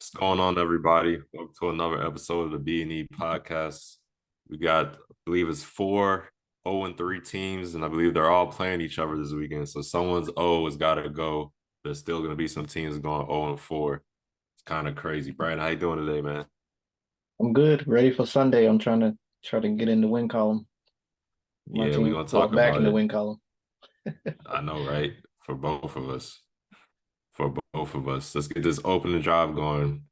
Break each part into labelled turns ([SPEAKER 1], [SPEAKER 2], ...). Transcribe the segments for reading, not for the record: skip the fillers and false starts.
[SPEAKER 1] What's going on, everybody? Welcome to another episode of the B&E podcast. We got, I believe it's 4-0-3 teams, and I believe they're all playing each other this weekend. So someone's O has got to go. There's still going to be some teams going 0-4. It's kind of crazy. Brian, how you doing today, man?
[SPEAKER 2] I'm good, ready for Sunday. I'm trying to get in the win column. My
[SPEAKER 1] Yeah, we're
[SPEAKER 2] team,
[SPEAKER 1] going to
[SPEAKER 2] well,
[SPEAKER 1] talk
[SPEAKER 2] back
[SPEAKER 1] about
[SPEAKER 2] in the
[SPEAKER 1] it.
[SPEAKER 2] win column.
[SPEAKER 1] I know, right? For both of us. For both of us. Let's get this opening drive going.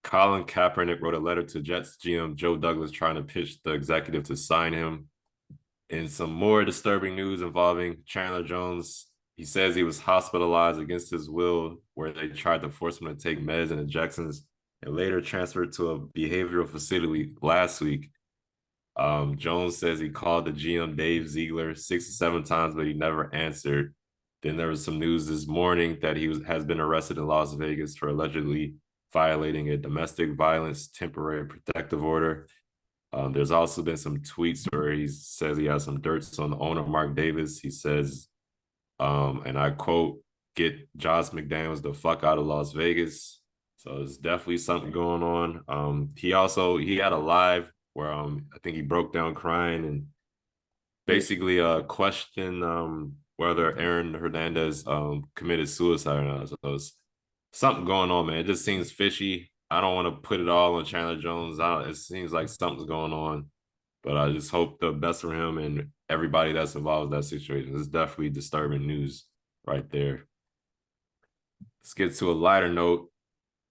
[SPEAKER 1] Colin Kaepernick wrote a letter to Jets GM Joe Douglas trying to pitch the executive to sign him. In some more disturbing news involving Chandler Jones, he says he was hospitalized against his will, where they tried to force him to take meds and injections, and later transferred to a behavioral facility last week. Jones says he called the GM Dave Ziegler 6 to 7 times, but he never answered. Then there was some news this morning that has been arrested in Las Vegas for allegedly violating a domestic violence temporary protective order. There's also been some tweets where he says he has some dirts on the owner, Mark Davis. He says, and I quote, "Get Josh McDaniels the fuck out of Las Vegas." So there's definitely something going on. He had a live where I think he broke down crying and
[SPEAKER 2] Yeah,
[SPEAKER 1] basically questioned whether Aaron Hernandez committed suicide or not. So it's something going on, man. It just seems fishy. I don't want to put it all on Chandler Jones. It seems like something's going on, but I just hope the best for him and everybody that's involved in that situation. It's definitely disturbing news right there. Let's get to a lighter note.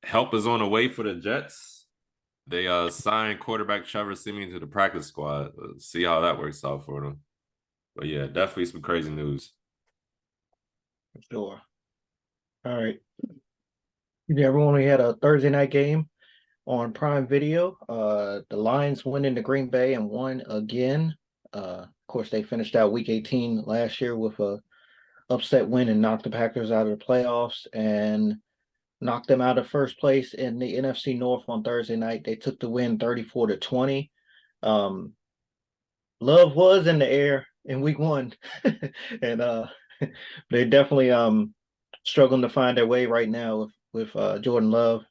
[SPEAKER 1] Help is on the way for the Jets. They signed quarterback Trevor Siemian to the practice squad. See how that works out for them. But yeah, definitely some crazy news.
[SPEAKER 2] for sure. All right. Yeah, everyone, we had a Thursday night game on Prime Video. The Lions went into Green Bay and won again. Of course, they finished out Week 18 last year with a upset win and knocked the Packers out of the playoffs and knocked them out of first place in the NFC North on Thursday night. They took the win 34-20. Um, Love was in the air in week one. and they definitely struggling to find their way right now with Jordan Love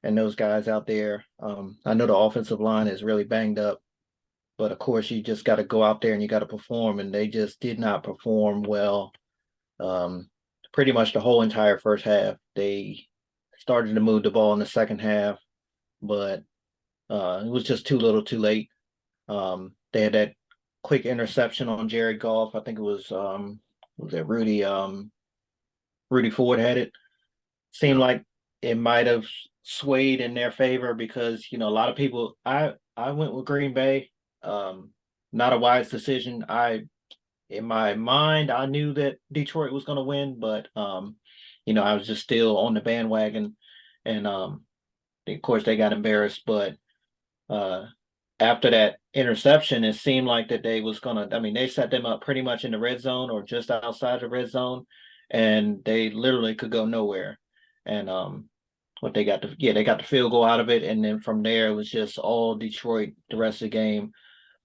[SPEAKER 2] and those guys out there. I know the offensive line is really banged up, but of course you just got to go out there and you got to perform, and they just did not perform well. Um, Pretty much the whole entire first half. They started to move the ball in the second half, but it was just too little, too late. They had that quick interception on Jared Goff. I think it was it Rudy Ford had it. Seemed
[SPEAKER 1] Yep.
[SPEAKER 2] like it might have swayed in their favor because a lot of people. I went with Green Bay. Um, Not a wise decision. I In my mind I knew that Detroit was going to win, but I was just still on the bandwagon, and of course they got embarrassed, but uh after that interception, it seemed like that they was gonna. I mean, they set them up pretty much in the red zone or just outside the red zone, and they literally could go nowhere. And what they got they got the field goal out of it, and then from there it was just all Detroit the rest of the game.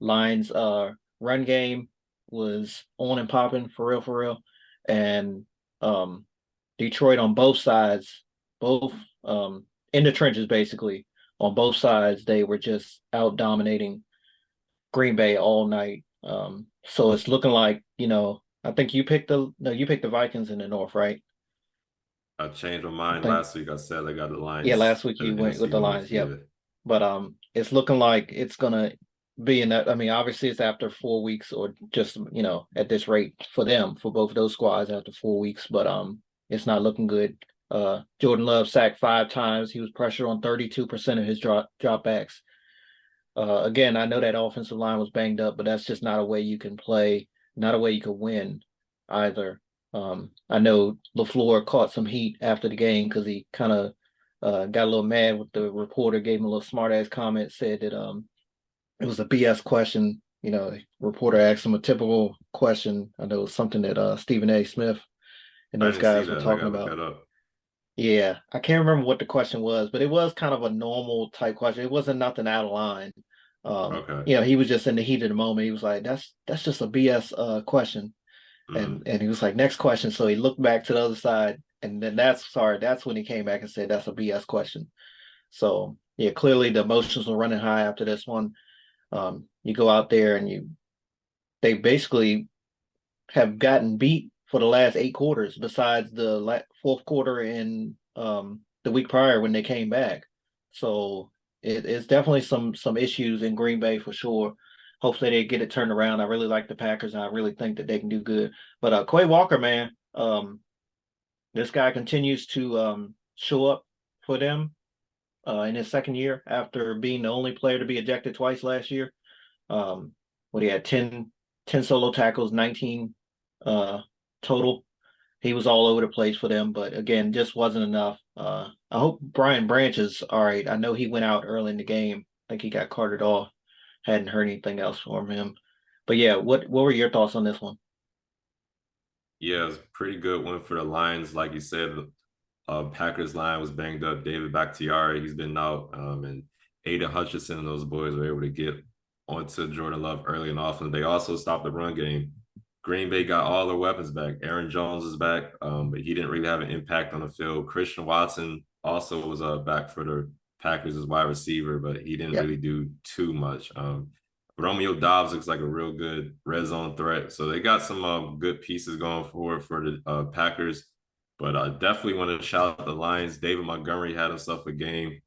[SPEAKER 2] Lions run game was on and popping for real, and um Detroit on both sides, both in the trenches basically on both sides, they were just out dominating Green Bay all night. So it's looking like, I think you picked the no, you picked the Vikings in the North, right?
[SPEAKER 1] I changed my
[SPEAKER 2] I
[SPEAKER 1] mind
[SPEAKER 2] think
[SPEAKER 1] last week. I said I got the
[SPEAKER 2] yeah,
[SPEAKER 1] Lions
[SPEAKER 2] last week
[SPEAKER 1] in
[SPEAKER 2] you
[SPEAKER 1] the
[SPEAKER 2] went with
[SPEAKER 1] NFC
[SPEAKER 2] the
[SPEAKER 1] North.
[SPEAKER 2] Lions, yep.
[SPEAKER 1] Yeah.
[SPEAKER 2] But it's looking like it's gonna be in that. I mean, obviously it's after 4 weeks or just, at this rate for them, for both of those squads after 4 weeks, but it's not looking good. Jordan Love sacked 5 times. He was pressured on 32% of his dropbacks. Again, I know that offensive line was banged up, but that's just not a way you can play, not a way you can win either. I know LaFleur caught some heat after the game because he kind of got a little mad with the reporter, gave him a little smart ass comment, said that it was a BS question. Reporter asked him a typical question. I know it was something that Stephen A. Smith and
[SPEAKER 1] I
[SPEAKER 2] those
[SPEAKER 1] didn't see
[SPEAKER 2] guys were
[SPEAKER 1] that. I
[SPEAKER 2] talking
[SPEAKER 1] gotta look
[SPEAKER 2] about.
[SPEAKER 1] that up.
[SPEAKER 2] Yeah, I can't remember what the question was, but it was kind of a normal type question. It wasn't nothing out of line.
[SPEAKER 1] Okay.
[SPEAKER 2] He was just in the heat of the moment. He was like, "That's just a BS question,"
[SPEAKER 1] Mm.
[SPEAKER 2] and he was like, "Next question." So he looked back to the other side, And then that's when he came back and said that's a BS question. So yeah, clearly the emotions were running high after this one. You go out there and they basically have gotten beat for the last 8 quarters, besides the fourth quarter in the week prior when they came back. So it's definitely some issues in Green Bay for sure. Hopefully they get it turned around. I really like the Packers, and I really think that they can do good. But Quay Walker, man, this guy continues to show up for them in his second year after being the only player to be ejected twice last year. What he had 10 solo tackles, 19 uh, total. He was all over the place for them, but again, just wasn't enough. I hope Brian Branch is all right. I know he went out early in the game. I think he got carted off. Hadn't heard anything else from him. But yeah, what were your thoughts on this one?
[SPEAKER 1] Yeah, it was a pretty good one for the Lions. Like you said, Packers line was banged up. David Bakhtiari, he's been out, and Aiden Hutchinson and those boys were able to get onto Jordan Love early and often. They also stopped the run game. Green Bay got all their weapons back. Aaron Jones is back, but he didn't really have an impact on the field. Christian Watson also was back for the Packers as wide receiver, but he didn't
[SPEAKER 2] Yep.
[SPEAKER 1] really do too much. Romeo Dobbs looks like a real good red zone threat. So they got some good pieces going forward for the Packers. But I definitely want to shout out the Lions. David Montgomery had himself a game,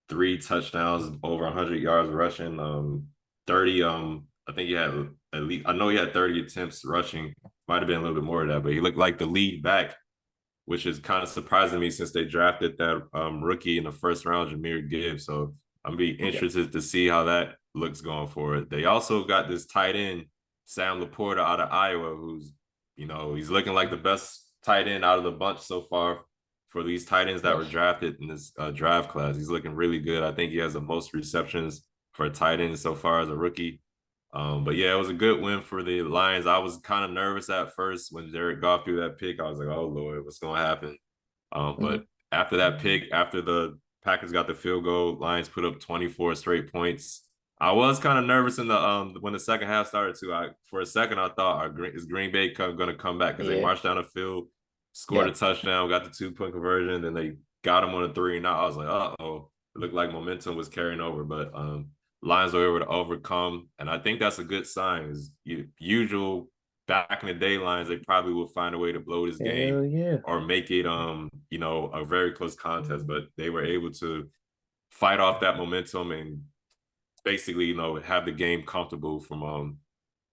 [SPEAKER 1] 3 touchdowns, over 100 yards rushing, 30. I think he had at least, I know he had 30 attempts rushing. Might have been a little bit more of that, but he looked like the lead back, which is kind of surprising me since they drafted that rookie in the first round, Jameer Gibbs. So I'm be
[SPEAKER 2] Yep.
[SPEAKER 1] interested to see how that looks going forward. They also got this tight end, Sam Laporta out of Iowa, who's, he's looking like the best tight end out of the bunch so far for these tight ends that were
[SPEAKER 2] Yes.
[SPEAKER 1] drafted in this draft class. He's looking really good. I think he has the most receptions for a tight end so far as a rookie. But yeah, it was a good win for the Lions. I was kind of nervous at first when Jared Goff threw that pick. I was like, oh Lord, what's going to happen?
[SPEAKER 2] Hmm.
[SPEAKER 1] But after that pick, after the Packers got the field goal, Lions put up 24 straight points. I was kind of nervous in the when the second half started too. For a second I thought, is Green Bay going to come back, because they
[SPEAKER 2] Yeah.
[SPEAKER 1] marched down the field, scored a
[SPEAKER 2] Yep.
[SPEAKER 1] touchdown, got the 2-point conversion, then they got him on a three. Now I was like, oh, it looked like momentum was carrying over, but Lions were able to overcome, and I think that's a good sign. Is usual back in the day, Lions, they probably would find a way to blow this game
[SPEAKER 2] Hell yeah.
[SPEAKER 1] or make it a very close contest, but they were able to fight off that momentum and basically have the game comfortable from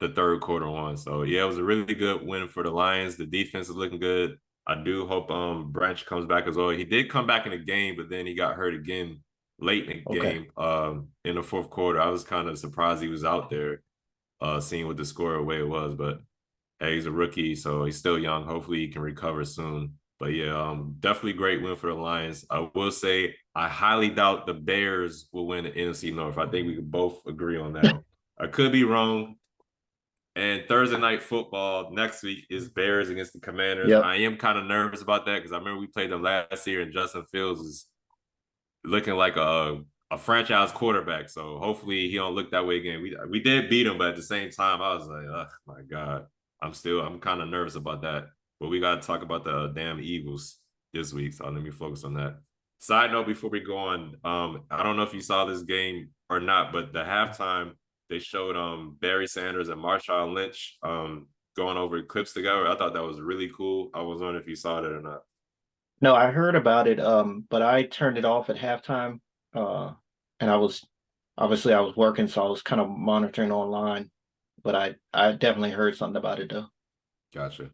[SPEAKER 1] the third quarter on. So yeah, it was a really good win for the Lions. The defense is looking good. I do hope Branch comes back as well. He did come back in the game, but then he got hurt again late in the
[SPEAKER 2] Okay.
[SPEAKER 1] game in the fourth quarter. I was kind of surprised he was out there, seeing what the score way it was, but hey, he's a rookie, so he's still young. Hopefully, he can recover soon. But yeah, definitely great win for the Lions. I will say I highly doubt the Bears will win the NFC North. I think we can both agree on that. I could be wrong. And Thursday night football next week is Bears against the Commanders.
[SPEAKER 2] Yep.
[SPEAKER 1] I am kind of nervous about that because I remember we played them last year, and Justin Fields is looking like a franchise quarterback. So hopefully he don't look that way again. We did beat him, but at the same time, I was like, oh my God. I'm kind of nervous about that. But we gotta talk about the damn Eagles this week. So let me focus on that. Side note before we go on, I don't know if you saw this game or not, but the halftime they showed Barry Sanders and Marshawn Lynch going over clips together. I thought that was really cool. I was wondering if you saw that or not.
[SPEAKER 2] No, I heard about it, but I turned it off at halftime. Uh, and I was working, so I was kind of monitoring online. But I definitely heard something about it though.
[SPEAKER 1] Gotcha.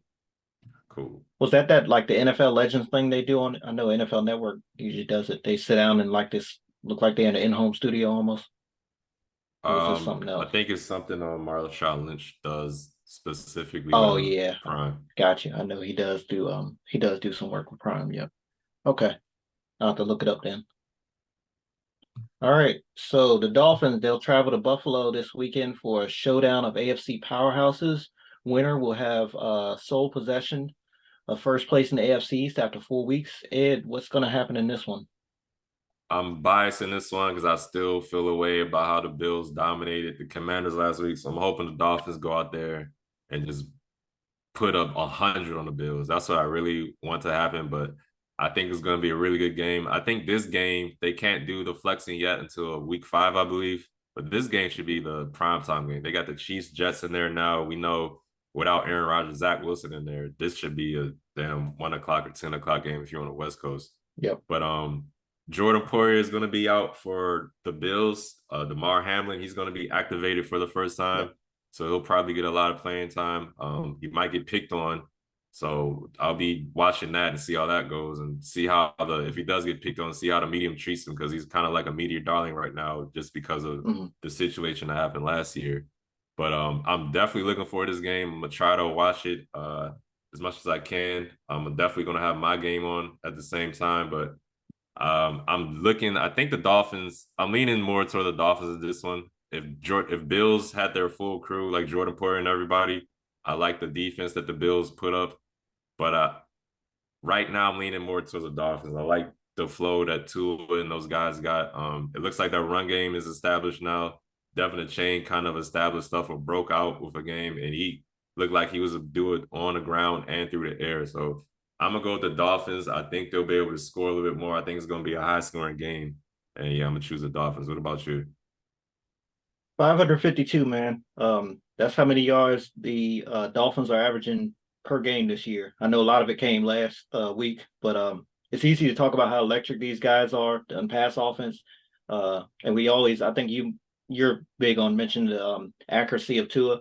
[SPEAKER 1] Cool.
[SPEAKER 2] Was that like the NFL Legends thing they do on? I know NFL Network usually does it. They sit down and like this, look like they're in an in-home studio almost, or was this something
[SPEAKER 1] I
[SPEAKER 2] else?
[SPEAKER 1] think it's something Marshawn Lynch does specifically with
[SPEAKER 2] Oh yeah,
[SPEAKER 1] Prime.
[SPEAKER 2] got you. I know he does do some work with Prime. Yep. Okay, I'll have to look it up then. All right. So the Dolphins, they'll travel to Buffalo this weekend for a showdown of AFC powerhouses. Winner will have sole possession of first place in the AFC East after 4 weeks. Ed, what's going to happen in this one?
[SPEAKER 1] I'm biased in this one because I still feel a way about how the Bills dominated the Commanders last week. So I'm hoping the Dolphins go out there and just put up 100 on the Bills. That's what I really want to happen. But I think it's going to be a really good game. I think this game they can't do the flexing yet until week 5, I believe. But this game should be the primetime game. They got the Chiefs Jets in there now. We know without Aaron Rodgers, Zach Wilson in there, this should be a damn 1 o'clock or 10 o'clock game if you're on the West Coast.
[SPEAKER 2] Yep.
[SPEAKER 1] But Jordan Poyer is going to be out for the Bills. Damar Hamlin, he's going to be activated for the first time.
[SPEAKER 2] Yep.
[SPEAKER 1] So he'll probably get a lot of playing time. He might get picked on. So I'll be watching that and see how that goes and see how if he does get picked on, see how the medium treats him because he's kind of like a media darling right now just because of the situation that happened last year. But I'm definitely looking forward to this game. I'm gonna try to watch it as much as I can. I'm definitely gonna have my game on at the same time, but I'm looking. I think the Dolphins. I'm leaning more toward the Dolphins in this one. If Bills had their full crew like Jordan Poyer and everybody, I like the defense that the Bills put up. But right now, I'm leaning more towards the Dolphins. I like the flow that Tua and those guys got. It looks like that run game is established now. Devin Chain kind of established stuff or broke out with a game, and he looked like he was do it on the ground and through the air. So I'm gonna go with the Dolphins. I think they'll be able to score a little bit more. I think it's gonna be a high scoring game. And yeah, I'm gonna choose the Dolphins. What about you?
[SPEAKER 2] 552, man. That's how many yards the Dolphins are averaging per game this year. I know a lot of it came last week, but it's easy to talk about how electric these guys are on pass offense. And we always, I think you're big on mentioning the accuracy of Tua.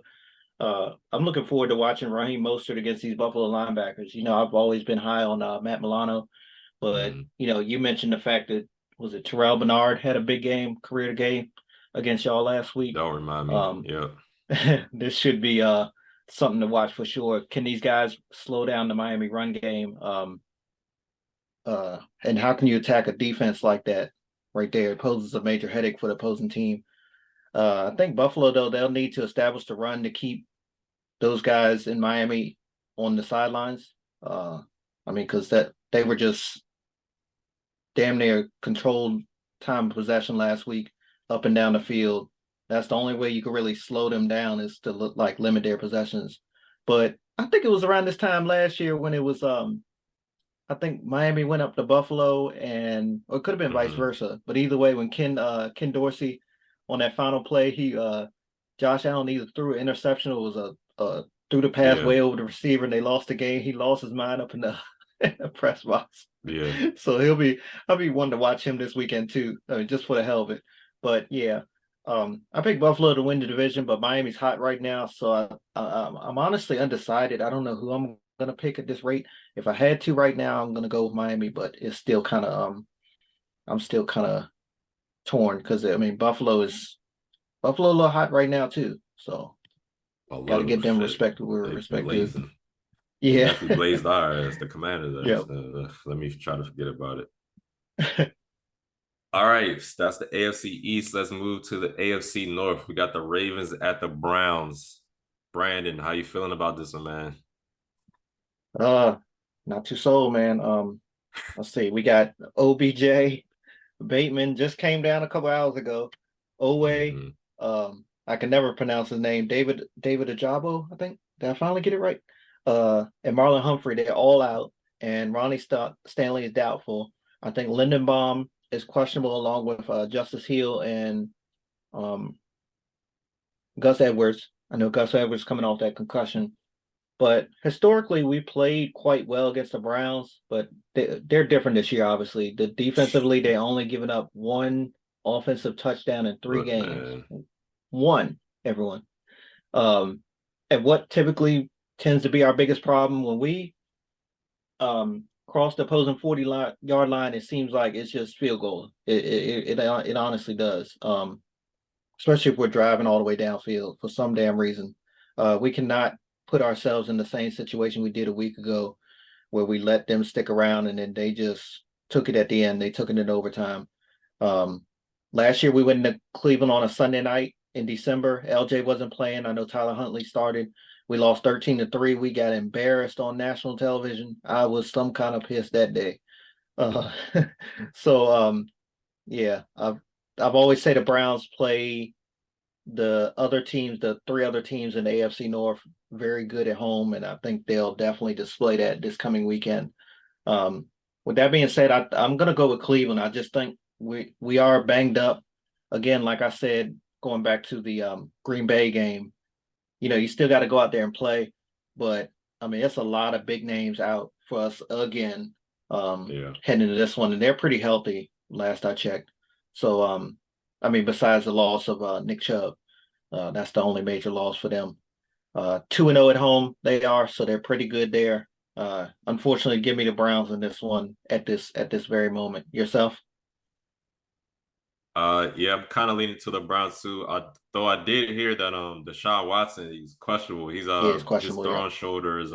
[SPEAKER 2] I'm looking forward to watching Raheem Mostert against these Buffalo linebackers. I've always been high on Matt Milano, but
[SPEAKER 1] Mm,
[SPEAKER 2] you mentioned the fact that was it Terrell Bernard had a big game, career game against y'all last week.
[SPEAKER 1] don't remind me.
[SPEAKER 2] Um,
[SPEAKER 1] Yeah.
[SPEAKER 2] this should be something to watch for sure. Can these guys slow down the Miami run game? And how can you attack a defense like that right there? It poses a major headache for the opposing team. I think Buffalo, though, they'll need to establish the run to keep those guys in Miami on the sidelines. I mean, because that they were just damn near controlled time of possession last week, up and down the field. That's the only way you can really slow them down is to look like limit their possessions. But I think it was around this time last year when it was I think Miami went up to Buffalo and or it could have been vice
[SPEAKER 1] Mm-hmm.
[SPEAKER 2] versa. But either way, when Ken Dorsey on that final play, he Josh Allen either threw an interception or was a threw the pass
[SPEAKER 1] Yeah.
[SPEAKER 2] way over the receiver and they lost the game. He lost his mind up in the, in the press box.
[SPEAKER 1] Yeah.
[SPEAKER 2] So I'll be one to watch him this weekend too. I mean, just for the hell of it. But yeah, I picked Buffalo to win the division, but Miami's hot right now, so I'm honestly undecided. I don't know who I'm gonna pick at this rate. If I had to right now, I'm gonna go with Miami, but it's still kind of I'm still kind of torn because I mean Buffalo a little hot right now too, so
[SPEAKER 1] A
[SPEAKER 2] got to
[SPEAKER 1] little
[SPEAKER 2] give them
[SPEAKER 1] shit.
[SPEAKER 2] respect where
[SPEAKER 1] They
[SPEAKER 2] respect due.
[SPEAKER 1] blazing. They
[SPEAKER 2] Yeah,
[SPEAKER 1] definitely blazed our ass, the Commanders.
[SPEAKER 2] yep.
[SPEAKER 1] Let me try to forget about it. All right, that's the AFC East. Let's move to the AFC North. We got the Ravens at the Browns. Brandon, how you feeling about this one, man?
[SPEAKER 2] Uh, not too sold, man. Let's see. We got OBJ. Bateman just came down a couple hours ago. Owe,
[SPEAKER 1] Mm-hmm.
[SPEAKER 2] I can never pronounce his name. David Ajabo, I think. Did I finally get it right? And Marlon Humphrey, they're all out, and Stanley is doubtful. I think Lindenbaum is questionable along with Justice Hill and um, Gus Edwards. I know Gus Edwards coming off that concussion. But historically, we played quite well against the Browns, but they're different this year, obviously. Defensively, they only given up one offensive touchdown in three
[SPEAKER 1] Look,
[SPEAKER 2] games.
[SPEAKER 1] man.
[SPEAKER 2] One, everyone. Um, and what typically tends to be our biggest problem when we cross the opposing 40-yard line, it seems like it's just field goal. It honestly does. Especially if we're driving all the way downfield for some damn reason. We cannot put ourselves in the same situation we did a week ago where we let them stick around and then they just took it at the end. They took it in overtime. Um, Last year we went into Cleveland on a Sunday night in December. LJ wasn't playing. I know Tyler Huntley started. We lost 13-3. We got embarrassed on national television. I was some kind of pissed that day. Uh, so yeah, I've always said the Browns play the other teams, the three other teams in the AFC North, very good at home, and I think they'll definitely display that this coming weekend. Um, with that being said, I'm gonna go with Cleveland. I just think we are banged up. Again, like I said, going back to the Green Bay game, you still got to go out there and play. But I mean, it's a lot of big names out for us again,
[SPEAKER 1] Yeah.
[SPEAKER 2] heading into this one, and they're pretty healthy last I checked. So, I mean, besides the loss of Nick Chubb, that's the only major loss for them. 2-0 at home, they are, so they're pretty good there. Unfortunately, give me the Browns in this one at this very moment. Yourself?
[SPEAKER 1] Yeah, I'm kind of leaning to the Browns too. Though I did hear that Deshaun Watson, he's questionable. He's
[SPEAKER 2] Yeah, it's
[SPEAKER 1] his
[SPEAKER 2] questionable. Yeah,
[SPEAKER 1] throwing shoulder is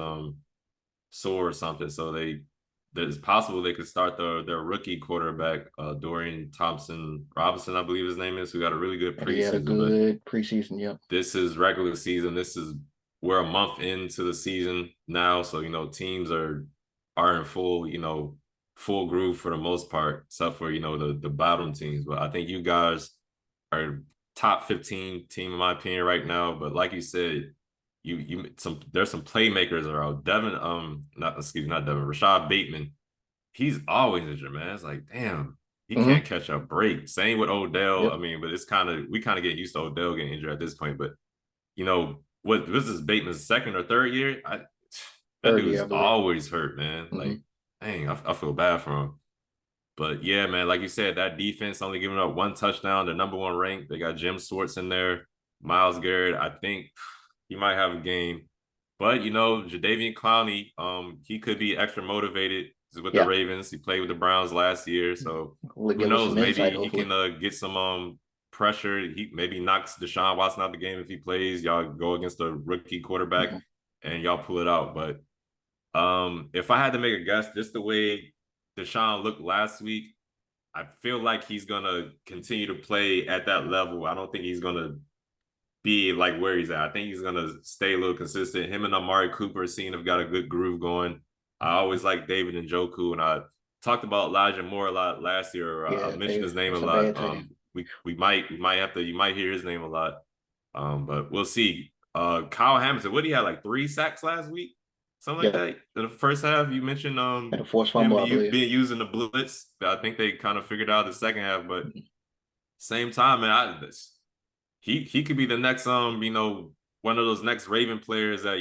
[SPEAKER 1] sore or something. So it's possible they could start their rookie quarterback, Dorian Thompson Robinson, I believe his name is, who got a really good
[SPEAKER 2] and he had a
[SPEAKER 1] preseason. But
[SPEAKER 2] good preseason. Yep.
[SPEAKER 1] this is regular season. We're a month into the season now, so teams are in full full groove for the most part, except for the bottom teams. But I think you guys are top 15 team in my opinion right now. But like you said, there's some playmakers around. Not Devin, Rashad Bateman. He's always injured, man. It's like, damn, he
[SPEAKER 2] Hmm.
[SPEAKER 1] can't catch a break. Same with Odell. I
[SPEAKER 2] Yep.
[SPEAKER 1] mean, but we kind of get used to Odell getting injured at this point. But what this is Bateman's second or third year? That
[SPEAKER 2] Third
[SPEAKER 1] dude
[SPEAKER 2] year,
[SPEAKER 1] is
[SPEAKER 2] I believe.
[SPEAKER 1] always hurt, man.
[SPEAKER 2] Hmm.
[SPEAKER 1] Like, dang, I feel bad for him. But yeah, man, like you said, that defense only giving up one touchdown. They're number one ranked. They got Jim Swartz in there, Miles Garrett. I think he might have a game. But Jadeveon Clowney, he could be extra motivated with the
[SPEAKER 2] Yeah,
[SPEAKER 1] Ravens. He played with the Browns last year, so
[SPEAKER 2] will
[SPEAKER 1] who
[SPEAKER 2] give us
[SPEAKER 1] knows?
[SPEAKER 2] some insight,
[SPEAKER 1] Maybe he
[SPEAKER 2] hopefully.
[SPEAKER 1] can get some pressure. He maybe knocks Deshaun Watson out the game if he plays. Y'all go against a rookie quarterback
[SPEAKER 2] Hmm.
[SPEAKER 1] and y'all pull it out. But if I had to make a guess, just the way Deshaun looked last week, I feel like he's gonna continue to play at that level. I don't think he's gonna be like where he's at. I think he's gonna stay a little consistent. Him and Amari Cooper seem to have got a good groove going. I always like David Njoku, and I talked about Elijah Moore a lot last year. I
[SPEAKER 2] Yeah,
[SPEAKER 1] mentioned
[SPEAKER 2] they
[SPEAKER 1] his name a
[SPEAKER 2] that's a
[SPEAKER 1] lot.
[SPEAKER 2] bad team.
[SPEAKER 1] We might have to. You might hear his name a lot. But we'll see. Kyle Hamilton, what, he had like 3 sacks last week, something like
[SPEAKER 2] Yep,
[SPEAKER 1] that. In the first half, you mentioned
[SPEAKER 2] had a forced
[SPEAKER 1] him
[SPEAKER 2] fumble, I believe.
[SPEAKER 1] being using the blitz. I think they kind of figured out the second half, but same time, man, he could be the next one of those next Raven players that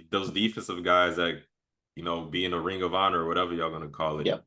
[SPEAKER 1] those defensive guys that be in the Ring of Honor or whatever y'all gonna call it.
[SPEAKER 2] Yep.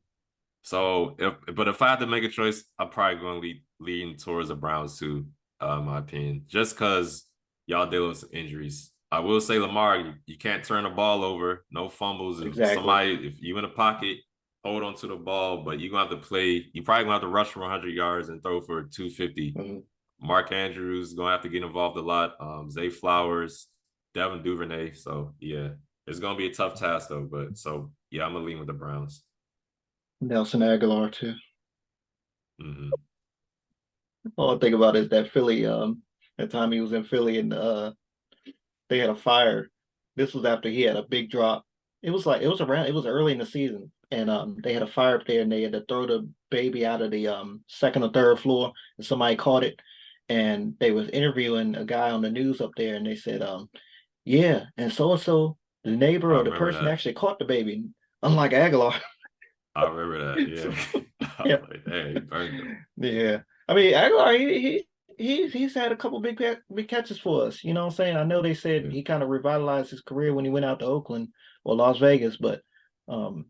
[SPEAKER 1] So if I had to make a choice, I'm probably going to lean towards the Browns too, in my opinion, just because y'all deal with some injuries. I will say, Lamar, you can't turn the ball over, no fumbles.
[SPEAKER 2] Exactly.
[SPEAKER 1] If you in a pocket, hold on to the ball, but you're gonna have to play. You probably gonna have to rush for 100 yards and throw for 250.
[SPEAKER 2] Hmm.
[SPEAKER 1] Mark Andrews gonna have to get involved a lot. Zay Flowers, Devin Duvernay. So yeah, it's gonna be a tough task though. But so yeah, I'm gonna lean with the Browns.
[SPEAKER 2] Nelson Aguilar too.
[SPEAKER 1] Mm-hmm.
[SPEAKER 2] All I think about is that Philly, that time he was in Philly and they had a fire. This was after he had a big drop. It was early in the season, and they had a fire up there, and they had to throw the baby out of the second or third floor, and somebody caught it, and they was interviewing a guy on the news up there, and they said, yeah, and so the neighbor
[SPEAKER 1] I
[SPEAKER 2] or the
[SPEAKER 1] remember
[SPEAKER 2] person
[SPEAKER 1] that.
[SPEAKER 2] actually caught the baby, unlike Aguilar.
[SPEAKER 1] I remember that.
[SPEAKER 2] So,
[SPEAKER 1] Yeah. I
[SPEAKER 2] yeah,
[SPEAKER 1] was like, hey, he burned him.
[SPEAKER 2] yeah. I mean, Aguilar, he's had a couple big catches for us. You know what I'm saying? I know they said
[SPEAKER 1] Yeah.
[SPEAKER 2] he kind of revitalized his career when he went out to Oakland or Las Vegas, but um,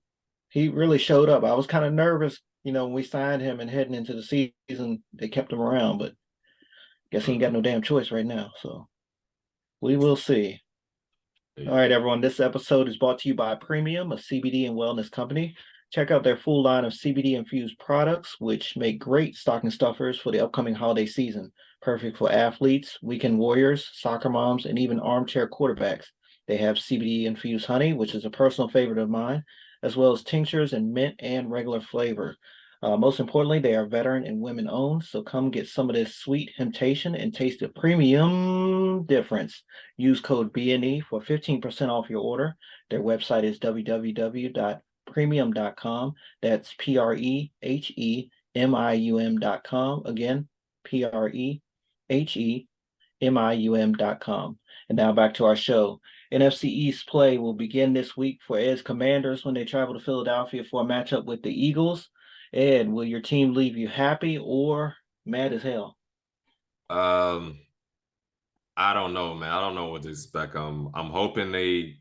[SPEAKER 2] he really showed up. I was kind of nervous, when we signed him and heading into the season, they kept him around, but guess he ain't got
[SPEAKER 1] Mm-hmm.
[SPEAKER 2] no damn choice right now. So we will see. All
[SPEAKER 1] Yeah.
[SPEAKER 2] right, everyone. This episode is brought to you by Premium, a CBD and wellness company. Check out their full line of CBD infused products, which make great stocking stuffers for the upcoming holiday season. Perfect for athletes, weekend warriors, soccer moms, and even armchair quarterbacks. They have CBD infused honey, which is a personal favorite of mine, as well as tinctures in mint and regular flavor. Most importantly, they are veteran and women owned, so come get some of this sweet temptation and taste the premium difference. Use code BNE for 15% off your order. Their website is www.premium.com. That's PREHEMIUM.com. Again, PREHEMIUM.com. HEMIUM.com. And now back to our show. NFC East play will begin this week for Ed's Commanders when they travel to Philadelphia for a matchup with the Eagles. Ed, will your team leave you happy or mad as hell?
[SPEAKER 1] Um, I don't know, man. I don't know what to expect. I'm hoping they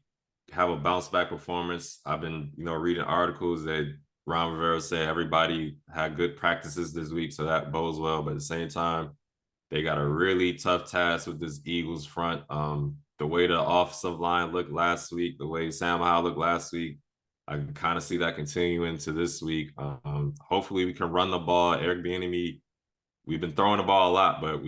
[SPEAKER 1] have a bounce back performance. I've been, reading articles that Ron Rivera said everybody had good practices this week, so that bodes well. But at the same time, they got a really tough task with this Eagles front. The way the offensive line looked last week, the way Sam Howell looked last week, I can kind of see that continuing to this week. Hopefully, we can run the ball. Eric Bieniemy, we've been throwing the ball a lot, but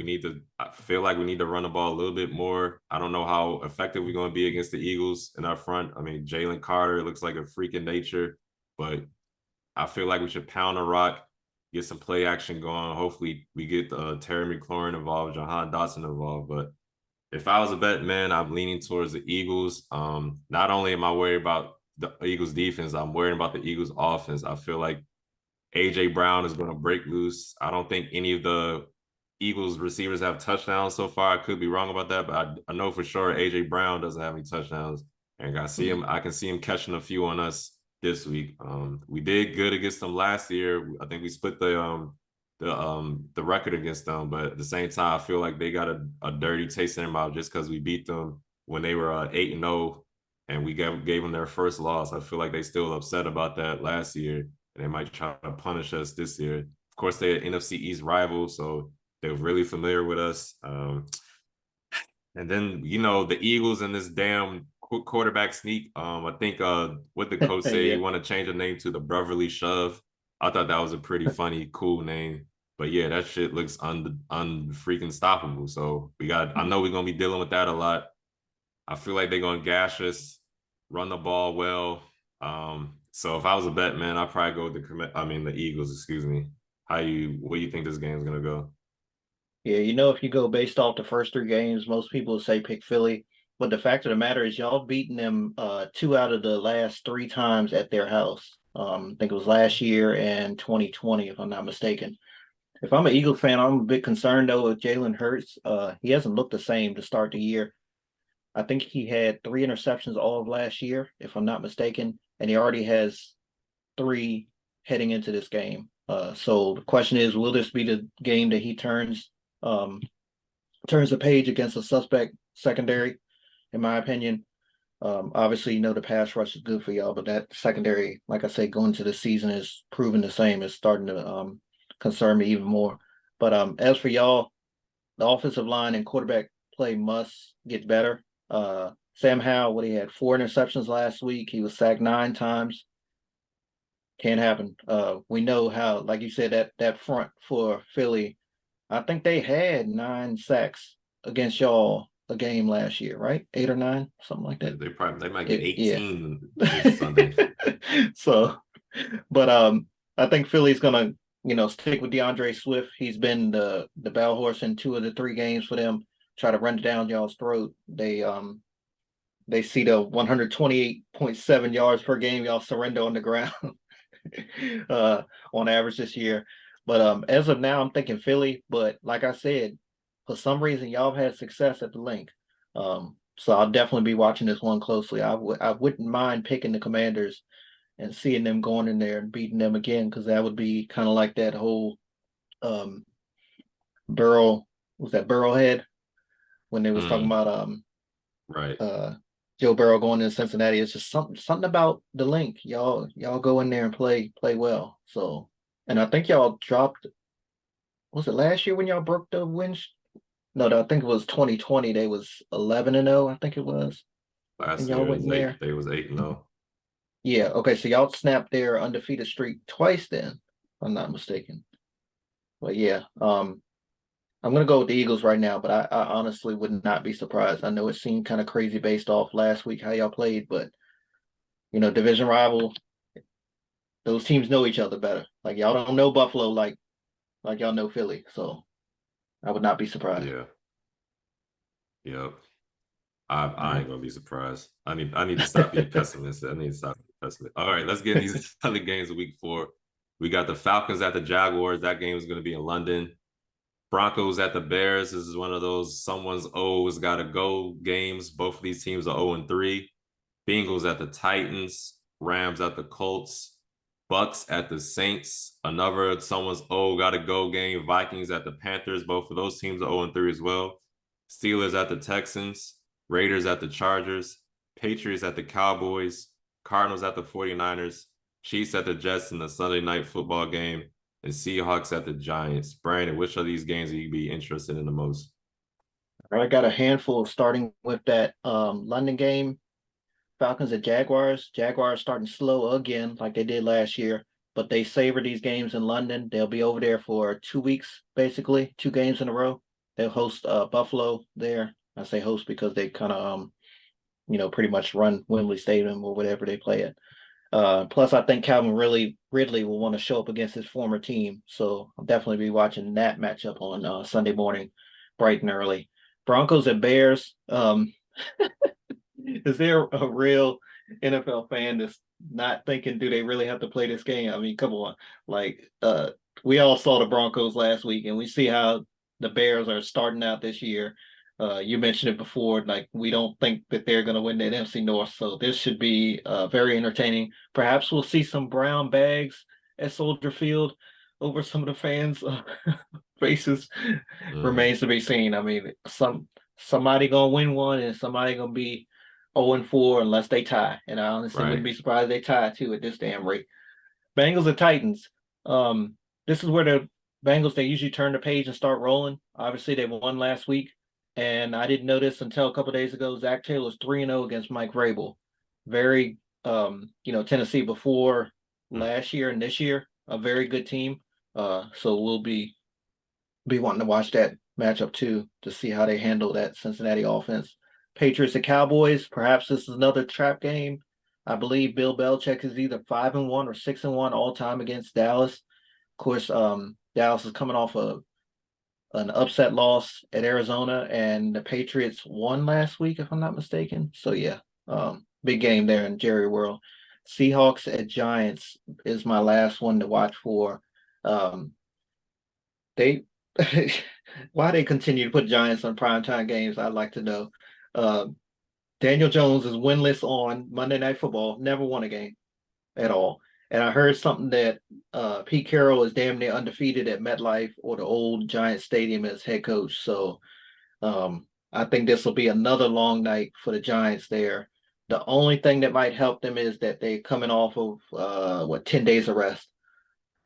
[SPEAKER 1] I feel like we need to run the ball a little bit more. I don't know how effective we're going to be against the Eagles in our front. I mean, Jalen Carter looks like a freak in nature, but I feel like we should pound the rock, get some play action going. Hopefully, we get Terry McLaurin involved, Jahan Dotson involved. But if I was a bet man, I'm leaning towards the Eagles. Not only am I worried about the Eagles defense, I'm worried about the Eagles offense. I feel like AJ Brown is going to break loose. I don't think any of the Eagles receivers have touchdowns so far. I could be wrong about that, but I know for sure AJ Brown doesn't have any touchdowns. And I can see him catching a few on us this week. We did good against them last year. I think we split the record against them, but at the same time, I feel like they got a dirty taste in their mouth just because we beat them when they were 8-0, and we gave them their first loss. I feel like they still upset about that last year, and they might try to punish us this year. Of course, they're an NFC East rival, so they're really familiar with us. And then the Eagles and this damn quarterback sneak. I think what the coach say, he
[SPEAKER 2] Yeah.
[SPEAKER 1] want to change the name to the Brotherly Shove. I thought that was a pretty funny, cool name. But yeah, that shit looks freaking stoppable. So I know we're gonna be dealing with that a lot. I feel like they're gonna gash us, run the ball well. So if I was a bet man, I'd probably go with the Eagles. Excuse me. What do you think this game's gonna go?
[SPEAKER 2] Yeah, if you go based off the first three games, most people say pick Philly. But the fact of the matter is y'all beaten them two out of the last three times at their house. I think it was last year and 2020, if I'm not mistaken. If I'm an Eagles fan, I'm a bit concerned though with Jalen Hurts. He hasn't looked the same to start the year. I think he had three interceptions all of last year, if I'm not mistaken, and he already has three heading into this game. So the question is, will this be the game that he um, turns the page against a suspect secondary? In my opinion, obviously, the pass rush is good for y'all, but that secondary, like I say, going to the season is proving the same. Is starting to concern me even more. But as for y'all, the offensive line and quarterback play must get better. Sam Howell, what he had 4 interceptions last week. He was sacked 9 times. Can't happen. We know how, like you said, that front for Philly. I think they had 9 sacks against y'all a game last year, right? 8 or 9, something like
[SPEAKER 1] Yeah,
[SPEAKER 2] that.
[SPEAKER 1] they might get
[SPEAKER 2] Yeah.
[SPEAKER 1] 18 this Sunday.
[SPEAKER 2] So, but I think Philly's gonna, stick with DeAndre Swift. He's been the bell horse in 2 of the 3 games for them. Try to run it down y'all's throat. They see the 128.7 yards per game y'all surrender on the ground uh, on average this year. But as of now, I'm thinking Philly. But like I said, for some reason, y'all have had success at the link. So I'll definitely be watching this one closely. I wouldn't mind picking the Commanders and seeing them going in there and beating them again because that would be kind of like that whole um, Burrow was that Burrowhead when they was talking
[SPEAKER 1] Mm,
[SPEAKER 2] about
[SPEAKER 1] right.
[SPEAKER 2] uh Joe Burrow going to Cincinnati. It's just something about the link. Y'all go in there and play well. So, and I think y'all dropped. Was it last year when y'all broke the wins? No, I think it was 2020. They was 11-0. I think it was, and
[SPEAKER 1] Last
[SPEAKER 2] y'all
[SPEAKER 1] year
[SPEAKER 2] went in there.
[SPEAKER 1] they was 8-0.
[SPEAKER 2] Yeah. Okay. So y'all snapped their undefeated streak twice. Then, if I'm not mistaken. But yeah. I'm gonna go with the Eagles right now, but I honestly would not be surprised. I know it seemed kind of crazy based off last week how y'all played, but division rival, those teams know each other better. Like y'all don't know Buffalo like y'all know Philly, so I would not be surprised.
[SPEAKER 1] Yeah. Yep.
[SPEAKER 2] All
[SPEAKER 1] I
[SPEAKER 2] right.
[SPEAKER 1] ain't gonna be surprised. I need to stop being pessimistic. I need to stop being pessimistic. All right, let's get in these other games of week 4. We got the Falcons at the Jaguars. That game is gonna be in London. Broncos at the Bears. This is one of those someone's O's got to go games. Both of these teams are 0-3. Bengals at the Titans. Rams at the Colts. Bucks at the Saints. Another someone's got to go game. Vikings at the Panthers. Both of those teams are 0-3 as well. Steelers at the Texans. Raiders at the Chargers. Patriots at the Cowboys. Cardinals at the 49ers. Chiefs at the Jets in the Sunday night football game, and Seahawks at the Giants. Brandon, which of these games will you be interested in the most?
[SPEAKER 2] I got a handful starting with that London game, Falcons at Jaguars. Jaguars starting slow again, like they did last year, but they savor these games in London. They'll be over there for 2 weeks, basically, 2 games in a row. They'll host Buffalo there. I say host because they kind of pretty much run Wembley Stadium or whatever they play at. Plus, I think Calvin Ridley will want to show up against his former team, so I'll definitely be watching that matchup on Sunday morning, bright and early. Broncos and Bears. Is there a real NFL fan that's not thinking, do they really have to play this game? I mean, come on. Like, we all saw the Broncos last week, and we see how the Bears are starting out this year. You mentioned it before, like we don't think that they're going to win the NFC North, so this should be very entertaining. Perhaps we'll see some brown bags at Soldier Field over some of the fans' faces. Remains to be seen. I mean, somebody gonna win one, and somebody gonna be 0-4 unless they tie. And I honestly wouldn't
[SPEAKER 1] Right.
[SPEAKER 2] be surprised if they tie too at this damn rate. Bengals and Titans. This is where the Bengals they usually turn the page and start rolling. Obviously, they won last week, and I didn't know this until a couple days ago. Zach Taylor's 3-0 against Mike Vrabel. Very, Tennessee before
[SPEAKER 1] Mm.
[SPEAKER 2] last year and this year, a very good team. So we'll be wanting to watch that matchup too to see how they handle that Cincinnati offense. Patriots and Cowboys. Perhaps this is another trap game. I believe Bill Belichick is either 5-1 or 6-1 all time against Dallas. Of course, Dallas is coming off an upset loss at Arizona, and the Patriots won last week, if I'm not mistaken. So yeah, big game there in Jerry World. Seahawks at Giants is my last one to watch for. They why they continue to put Giants on primetime games, I'd like to know. Uh, Daniel Jones is winless on Monday Night Football, never won a game at all. And I heard something that Pete Carroll is damn near undefeated at MetLife or the old Giant Stadium as head coach. So I think this will be another long night for the Giants there. The only thing that might help them is that they're coming off of 10 days of rest.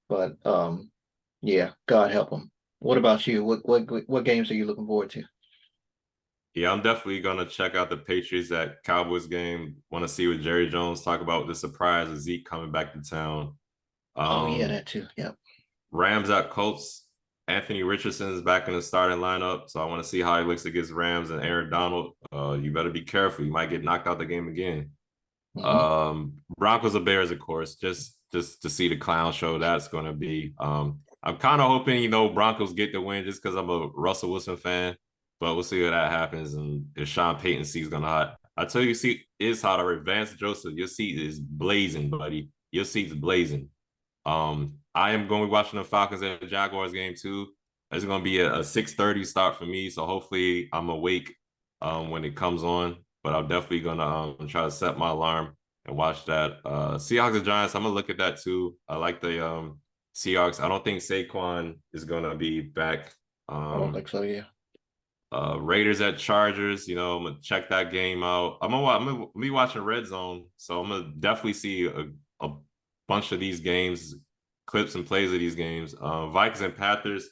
[SPEAKER 2] But yeah, God help them. What about you? What games are you looking forward to?
[SPEAKER 1] Yeah, I'm definitely gonna check out the Patriots at Cowboys game. Want to see what Jerry Jones talk about the surprise of Zeke coming back to town.
[SPEAKER 2] Oh yeah,
[SPEAKER 1] Um,
[SPEAKER 2] that too. Yep.
[SPEAKER 1] Rams at Colts. Anthony Richardson is back in the starting lineup, so I want to see how he looks against Rams and Aaron Donald. You better be careful; you might get knocked out the game again.
[SPEAKER 2] Hmm.
[SPEAKER 1] Broncos or Bears, of course, just to see the clown show that's going to be. I'm kind of hoping Broncos get the win just because I'm a Russell Wilson fan, but we'll see if that happens and if Sean Payton's seat's gonna hot. I tell you, your seat is hot. Vance Joseph, your seat is blazing, buddy. Your seat's blazing. I am going to be watching the Falcons and the Jaguars game too. It's going to be a 6:30 start for me, so hopefully I'm awake when it comes on. But I'm definitely gonna try to set my alarm and watch that. Seahawks and Giants, I'm gonna look at that too. I like the Seahawks. I don't think Saquon is gonna be back.
[SPEAKER 2] I don't
[SPEAKER 1] Um,
[SPEAKER 2] think so. Yeah.
[SPEAKER 1] Raiders at Chargers, I'm gonna check that game out. I'm gonna be watching Red Zone, so I'm gonna definitely see a bunch of these games, clips and plays of these games. Vikings and Panthers.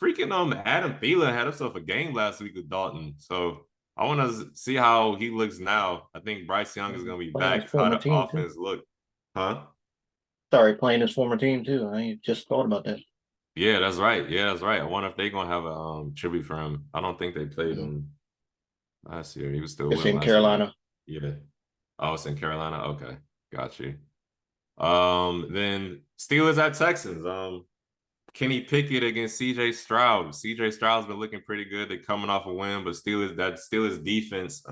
[SPEAKER 1] Freaking Adam Thielen had himself a game last week with Dalton, so I want to see how he looks now. I think Bryce Young is
[SPEAKER 2] Mhm.
[SPEAKER 1] gonna be
[SPEAKER 2] Playing his
[SPEAKER 1] back. How
[SPEAKER 2] former
[SPEAKER 1] the
[SPEAKER 2] team too.
[SPEAKER 1] offense look, huh?
[SPEAKER 2] Sorry, playing his former team too. I just thought about that.
[SPEAKER 1] Yeah, that's right. Yeah, that's right. I wonder if they're gonna have a tribute for him. I don't think they played
[SPEAKER 2] Mhm.
[SPEAKER 1] him last year. He was still
[SPEAKER 2] It's
[SPEAKER 1] with him
[SPEAKER 2] in
[SPEAKER 1] last year, right?
[SPEAKER 2] Carolina.
[SPEAKER 1] Yeah. Oh, it's in Carolina. Okay, got you. Then Steelers at Texans. Kenny Pickett against CJ Stroud. CJ Stroud's been looking pretty good. They're coming off a win, but Steelers defense.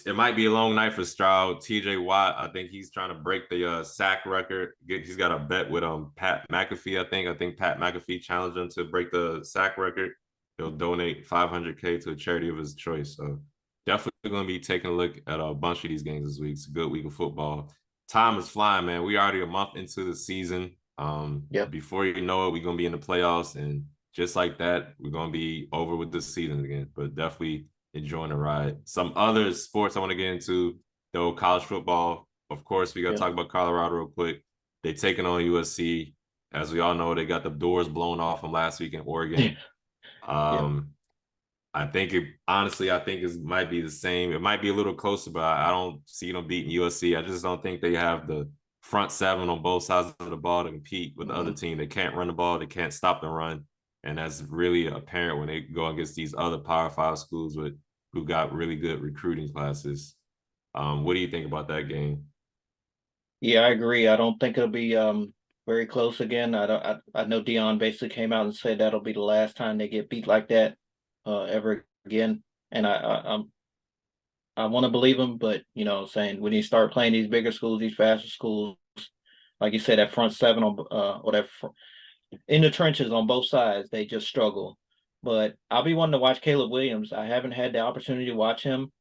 [SPEAKER 1] It might be a long night for Stroud. TJ Watt, I think he's trying to break the sack record. He's got a bet with Pat McAfee, I think. I think Pat McAfee challenged him to break the sack record. He'll donate 500K to a charity of his choice. So definitely going to be taking a look at a bunch of these games this week. It's a good week of football. Time is flying, man. We already a month into the season.
[SPEAKER 2] Yep.
[SPEAKER 1] Before you know it, we're going to be in the playoffs, and just like that, we're going to be over with this season again. But definitely enjoying the ride. Some other sports I want to get into, though, college football. Of course, we got to
[SPEAKER 2] Yep.
[SPEAKER 1] talk about Colorado real quick. They taking on USC. As we all know, they got the doors blown off from last week in Oregon.
[SPEAKER 2] Yep.
[SPEAKER 1] Um, I think it honestly, I think it might be the same. It might be a little closer, but I don't see them beating USC. I just don't think they have the front seven on both sides of the ball to compete with the other
[SPEAKER 2] Mhm.
[SPEAKER 1] team. They can't run the ball, they can't stop the run. And that's really apparent when they go against these other Power Five schools with who got really good recruiting classes. What do you think about that game?
[SPEAKER 2] Yeah, I agree. I don't think it'll be very close again. I don't. I know Dion basically came out and said that'll be the last time they get beat like that ever again. And I want to believe him, but saying when you start playing these bigger schools, these faster schools, like you said, that front seven on or that in the trenches on both sides, they just struggle. But I'll be wanting to watch Caleb Williams. I haven't had the opportunity to watch him.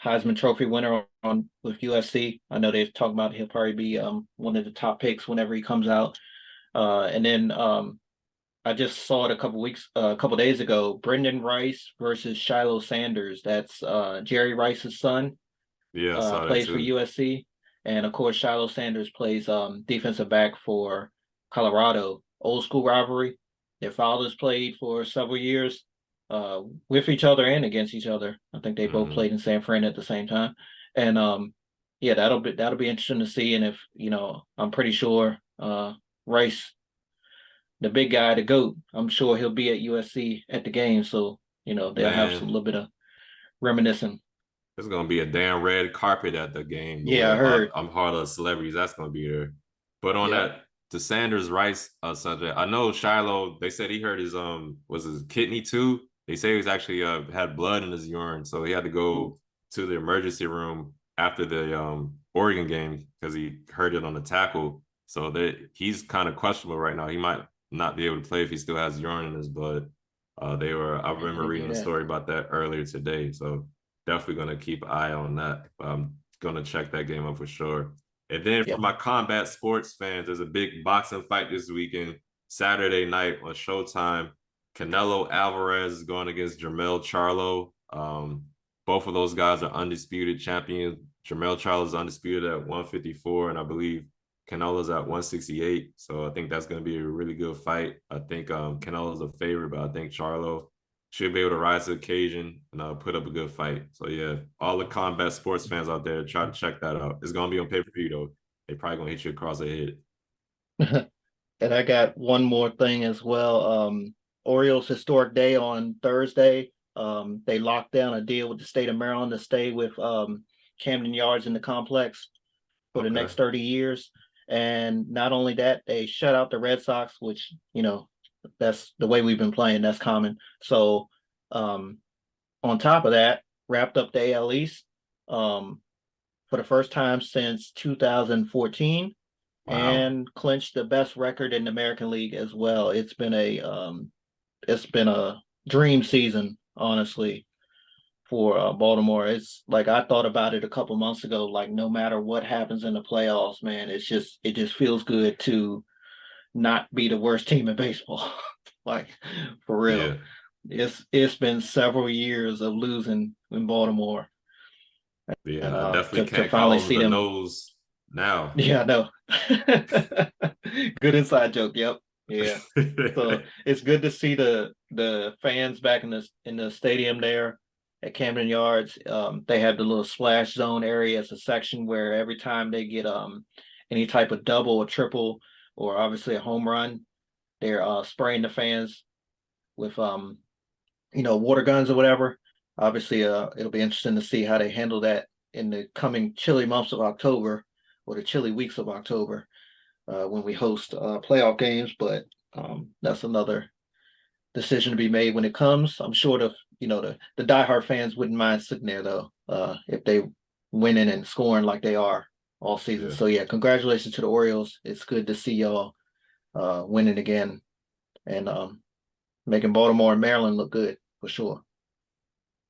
[SPEAKER 2] Heisman Trophy winner on with USC. I know they've talked about he'll probably be one of the top picks whenever he comes out. And then I just saw it a couple days ago. Brendan Rice versus Shiloh Sanders. That's Jerry Rice's son.
[SPEAKER 1] Yeah, I saw that
[SPEAKER 2] Plays for
[SPEAKER 1] too.
[SPEAKER 2] USC, and of course Shiloh Sanders plays defensive back for Colorado. Old school rivalry. Their fathers played for several years with each other and against each other. I think they both
[SPEAKER 1] Mm-hmm.
[SPEAKER 2] played in San Fran at the same time, and yeah, that'll be interesting to see. And if I'm pretty sure Rice, the big guy, the goat, I'm sure he'll be at USC at the game, so they'll have some
[SPEAKER 1] Man,
[SPEAKER 2] little bit of reminiscing.
[SPEAKER 1] there's gonna be a damn red carpet at the game
[SPEAKER 2] Yeah, I
[SPEAKER 1] where
[SPEAKER 2] heard.
[SPEAKER 1] I'm hard of celebrities that's gonna be there. But on
[SPEAKER 2] Yep.
[SPEAKER 1] that the Sanders Rice subject, I know Shiloh. They said he hurt his was his kidney too. They say he was actually had blood in his urine, so he had to go to the emergency room after the Oregon game because he hurt it on the tackle. So that he's kind of questionable right now. He might not be able to play if he still has urine in his blood. I
[SPEAKER 2] I
[SPEAKER 1] remember
[SPEAKER 2] didn't hear
[SPEAKER 1] reading a
[SPEAKER 2] that.
[SPEAKER 1] story about that earlier today. So definitely going to keep an eye on that. I'm going to check that game up for sure. And then for
[SPEAKER 2] Yep.
[SPEAKER 1] my combat sports fans, there's a big boxing fight this weekend, Saturday night on Showtime. Canelo Alvarez is going against Jermell Charlo. Both of those guys are undisputed champions. Jermell Charlo is undisputed at 154, and I believe Canelo's at 168. So I think that's going to be a really good fight. I think Canelo's a favorite, but I think Charlo should be able to rise to the occasion and put up a good fight. So yeah, all the combat sports fans out there, try to check that out. It's gonna be on pay per view though. They probably gonna hit you across the head.
[SPEAKER 2] And I got one more thing as well. Orioles historic day on Thursday. They locked down a deal with the state of Maryland to stay with Camden Yards in the complex for the
[SPEAKER 1] Okay.
[SPEAKER 2] next 30 years. And not only that, they shut out the Red Sox, which, that's the way we've been playing. That's common. So on top of that, wrapped up the AL East for the first time since 2014
[SPEAKER 1] Wow.
[SPEAKER 2] and clinched the best record in the American League as well. It's been a dream season, honestly, for Baltimore. It's like I thought about it a couple months ago. Like no matter what happens in the playoffs, man, it just feels good to not be the worst team in baseball. Like for real.
[SPEAKER 1] Yeah.
[SPEAKER 2] It's been several years of losing in Baltimore, and
[SPEAKER 1] Yeah. I definitely
[SPEAKER 2] to
[SPEAKER 1] can't
[SPEAKER 2] finally
[SPEAKER 1] call them
[SPEAKER 2] see
[SPEAKER 1] the
[SPEAKER 2] them.
[SPEAKER 1] nose now.
[SPEAKER 2] Yeah, no. Good inside joke. Yep. Yeah. So it's good to see the fans back in the stadium there at Camden Yards. They have the little splash zone area as a section where every time they get any type of double or triple or obviously a home run, they're spraying the fans with water guns or whatever. Obviously, it'll be interesting to see how they handle that in the coming chilly months of October or the chilly weeks of October when we host playoff games. But that's another decision to be made when it comes. I'm sure the diehard fans wouldn't mind sitting there though, if they winning and scoring like they are all season.
[SPEAKER 1] Yeah.
[SPEAKER 2] So yeah, congratulations to the Orioles. It's good to see y'all winning again and making Baltimore and Maryland look good for sure.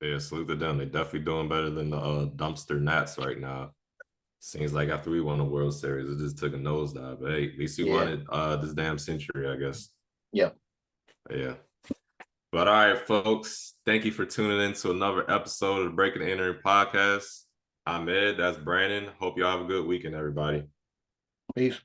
[SPEAKER 1] Yeah, salute to them. They're definitely doing better than the dumpster Nats right now. Seems like after we won the World Series, it just took a nosedive. But hey, at least we won
[SPEAKER 2] Yeah,
[SPEAKER 1] it this damn century, I guess.
[SPEAKER 2] yeah.
[SPEAKER 1] But yeah. But all right, folks. Thank you for tuning in to another episode of the Breaking the Entering podcast. I'm Ed. That's Brandon. Hope y'all have a good weekend, everybody.
[SPEAKER 2] Peace.